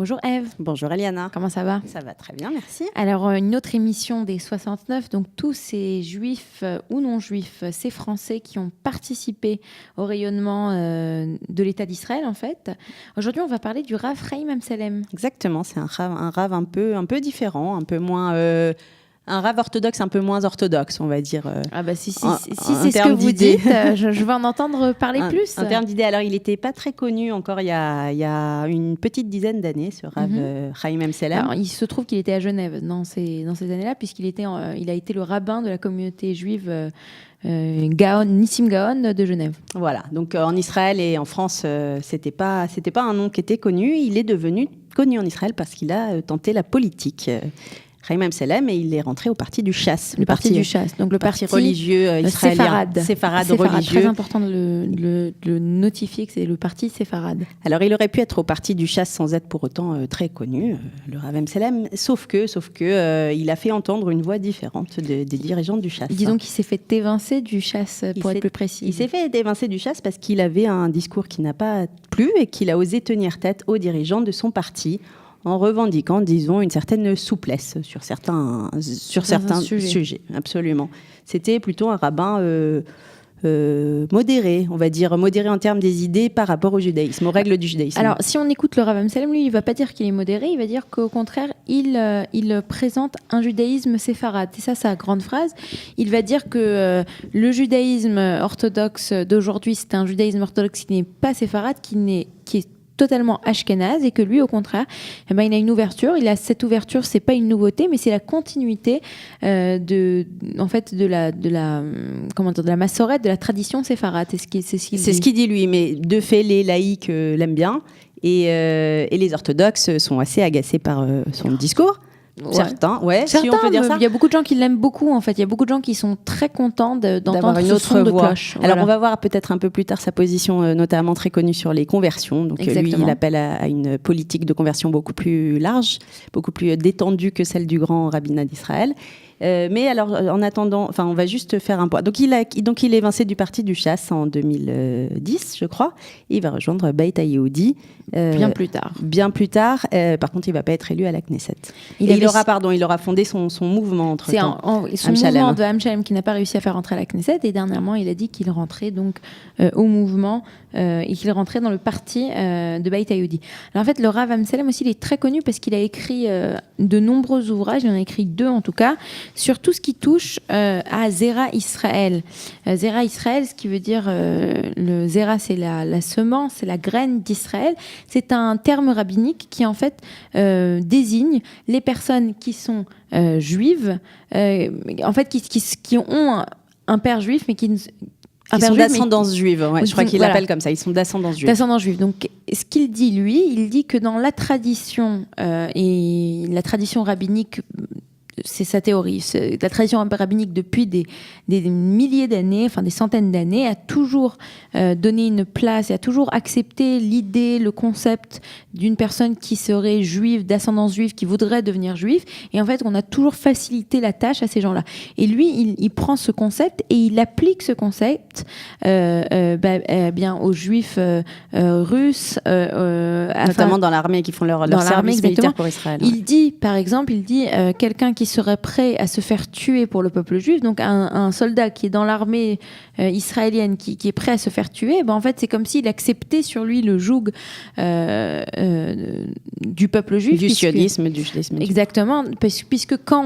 Bonjour Ève. Bonjour Eliana. Comment ça va ? Ça va très bien, merci. Alors, une autre émission des 69, donc tous ces juifs ou non-juifs, ces Français qui ont participé au rayonnement de l'État d'Israël, en fait. Aujourd'hui, on va parler du Rav Chaim Amsalem. Exactement, c'est un Rav un peu différent, un peu moins... un Rav orthodoxe un peu moins orthodoxe, on va dire. Ah bah si c'est ce que vous dites, je veux en entendre parler plus. En termes d'idées, alors il n'était pas très connu encore il y a une petite dizaine d'années, ce Rav Chaim Amsalem. Alors, il se trouve qu'il était à Genève dans ces années-là, puisqu'il il a été le rabbin de la communauté juive Nissim Gaon de Genève. Voilà, donc en Israël et en France, c'était pas un nom qui était connu. Il est devenu connu en Israël parce qu'il a tenté la politique. Chaim Amsalem, et il est rentré au parti du Chasse. Le parti du Chasse, donc le parti religieux israélien. Séfarade religieux. Très important de le notifier que c'est le parti séfarade. Alors il aurait pu être au parti du Chasse sans être pour autant très connu, le Rav Amsalem, sauf que il a fait entendre une voix différente des dirigeants du Chasse. Disons qu'il s'est fait évincer du Chasse, pour être plus précis. Il s'est fait évincer du Chasse parce qu'il avait un discours qui n'a pas plu et qu'il a osé tenir tête aux dirigeants de son parti, en revendiquant, disons, une certaine souplesse sur certains sujets. Absolument. C'était plutôt un rabbin modéré, on va dire, modéré en termes des idées par rapport au judaïsme, aux règles du judaïsme. Alors, si on écoute le Rav Amsalem, lui, il ne va pas dire qu'il est modéré, il va dire qu'au contraire, il présente un judaïsme séfarade. C'est ça sa grande phrase. Il va dire que le judaïsme orthodoxe d'aujourd'hui, c'est un judaïsme orthodoxe qui n'est pas séfarade, qui est totalement ashkénaze, et que lui, au contraire, il a une ouverture. Il a cette ouverture, c'est pas une nouveauté, mais c'est la continuité de la massorette, de la tradition séfarade. C'est ce qu'il dit lui, mais de fait, les laïcs l'aiment bien, et les orthodoxes sont assez agacés par son discours. Certains, si on peut dire ça. Il y a beaucoup de gens qui l'aiment beaucoup, en fait. Il y a beaucoup de gens qui sont très contents d'entendre une ce autre son de voix. cloche. Alors, on va voir peut-être un peu plus tard sa position, notamment très connue sur les conversions. Donc, lui, il appelle à une politique de conversion beaucoup plus large, beaucoup plus détendue que celle du grand rabbinat d'Israël. Mais alors, en attendant, on va juste faire un point. Donc, il est évincé du parti du Chasse en 2010, je crois. Et il va rejoindre Beit HaYehudi. Bien plus tard. Par contre, il ne va pas être élu à la Knesset. Il aura fondé son mouvement entre-temps. Son mouvement de Amsalem qui n'a pas réussi à faire rentrer à la Knesset. Et dernièrement, il a dit qu'il rentrait donc au mouvement et qu'il rentrait dans le parti de Beit HaYehudi. Alors, en fait, le Rav Amsalem aussi, il est très connu parce qu'il a écrit de nombreux ouvrages. Il en a écrit 2 en tout cas, sur tout ce qui touche à Zera Israël. Zera Israël, ce qui veut dire, le Zera, c'est la semence, c'est la graine d'Israël. C'est un terme rabbinique qui, en fait, désigne les personnes qui sont juives, en fait, qui ont un père juif, mais qui sont d'ascendance juive, je crois qu'il l'appelle comme ça, ils sont d'ascendance juive. D'ascendance juive. Donc, ce qu'il dit, lui, il dit que dans la tradition, et la tradition rabbinique, c'est sa théorie. La tradition rabbinique, depuis des milliers d'années, des centaines d'années, a toujours donné une place et a toujours accepté l'idée, le concept d'une personne qui serait juive, d'ascendance juive, qui voudrait devenir juif. Et en fait, on a toujours facilité la tâche à ces gens-là. Et lui, il prend ce concept et il applique ce concept bien aux juifs russes. Notamment dans l'armée, qui font leur service militaire pour Israël. Il dit, par exemple, quelqu'un qui serait prêt à se faire tuer pour le peuple juif, donc un soldat qui est dans l'armée israélienne, qui est prêt à se faire tuer, en fait, c'est comme s'il acceptait sur lui le joug du peuple juif. Du sionisme, du judaïsme. Exactement, puisque quand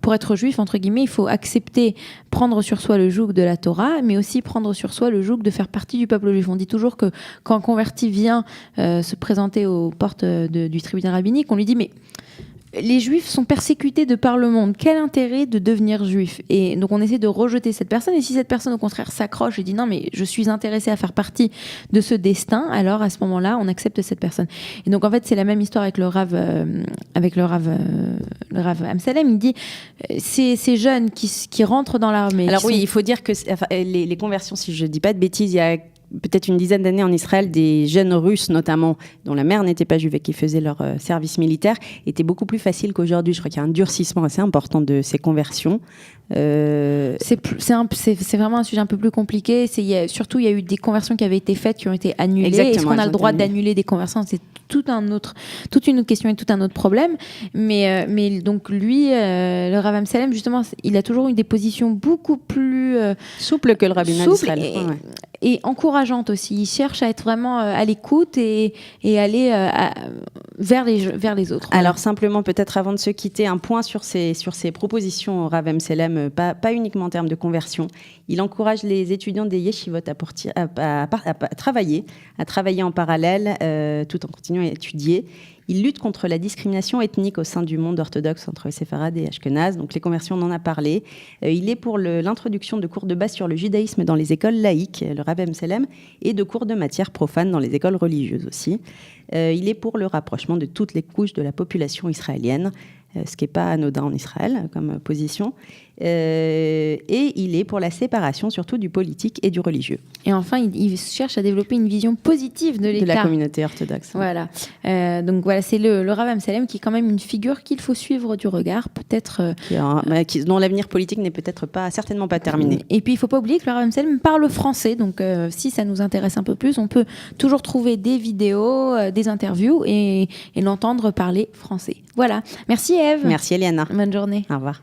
pour être juif, entre guillemets, il faut accepter, prendre sur soi le joug de la Torah, mais aussi prendre sur soi le joug de faire partie du peuple juif. On dit toujours que quand un converti vient se présenter aux portes du tribunal rabbinique, on lui dit, mais les juifs sont persécutés de par le monde. Quel intérêt de devenir juif ? Et donc on essaie de rejeter cette personne. Et si cette personne au contraire s'accroche et dit non mais je suis intéressé à faire partie de ce destin, alors à ce moment-là on accepte cette personne. Et donc en fait c'est la même histoire avec le Rav Amsalem. Il dit ces jeunes qui rentrent dans l'armée. Alors oui, il faut dire que les conversions, si je dis pas de bêtises, il y a peut-être une dizaine d'années en Israël, des jeunes Russes notamment, dont la mère n'était pas juive et qui faisaient leur service militaire, étaient beaucoup plus faciles qu'aujourd'hui. Je crois qu'il y a un durcissement assez important de ces conversions. C'est vraiment un sujet un peu plus compliqué. Surtout, il y a eu des conversions qui avaient été faites, qui ont été annulées. Est-ce qu'on a le droit d'annuler des conversions? C'est toute une autre question et tout un autre problème. Mais donc lui, le Rav Amselem, justement, il a toujours eu des positions beaucoup plus souples que le rabbinat d'Israël. Et encourageante aussi. Il cherche à être vraiment à l'écoute et aller vers les autres. Alors simplement, peut-être avant de se quitter, un point sur ces propositions au Rav Amselem, pas uniquement en termes de conversion. Il encourage les étudiants des yeshivot à travailler en parallèle tout en continuant à étudier. Il lutte contre la discrimination ethnique au sein du monde orthodoxe entre séfarades et ashkénazes. Donc les conversions, on en a parlé. Il est pour l'introduction de cours de base sur le judaïsme dans les écoles laïques, le Rav Amselem, et de cours de matières profanes dans les écoles religieuses aussi. Il est pour le rapprochement de toutes les couches de la population israélienne, ce qui n'est pas anodin en Israël comme position. Et il est pour la séparation surtout du politique et du religieux. Et enfin, il cherche à développer une vision positive de l'État. De la communauté orthodoxe. Voilà. Donc voilà, c'est le Rav Amselem qui est quand même une figure qu'il faut suivre du regard, peut-être... dont l'avenir politique n'est peut-être certainement pas terminé. Et puis, il ne faut pas oublier que le Rav Amselem parle français. Donc, si ça nous intéresse un peu plus, on peut toujours trouver des vidéos, des interviews et l'entendre parler français. Voilà. Merci Ève. Merci Eliana. Bonne journée. Au revoir.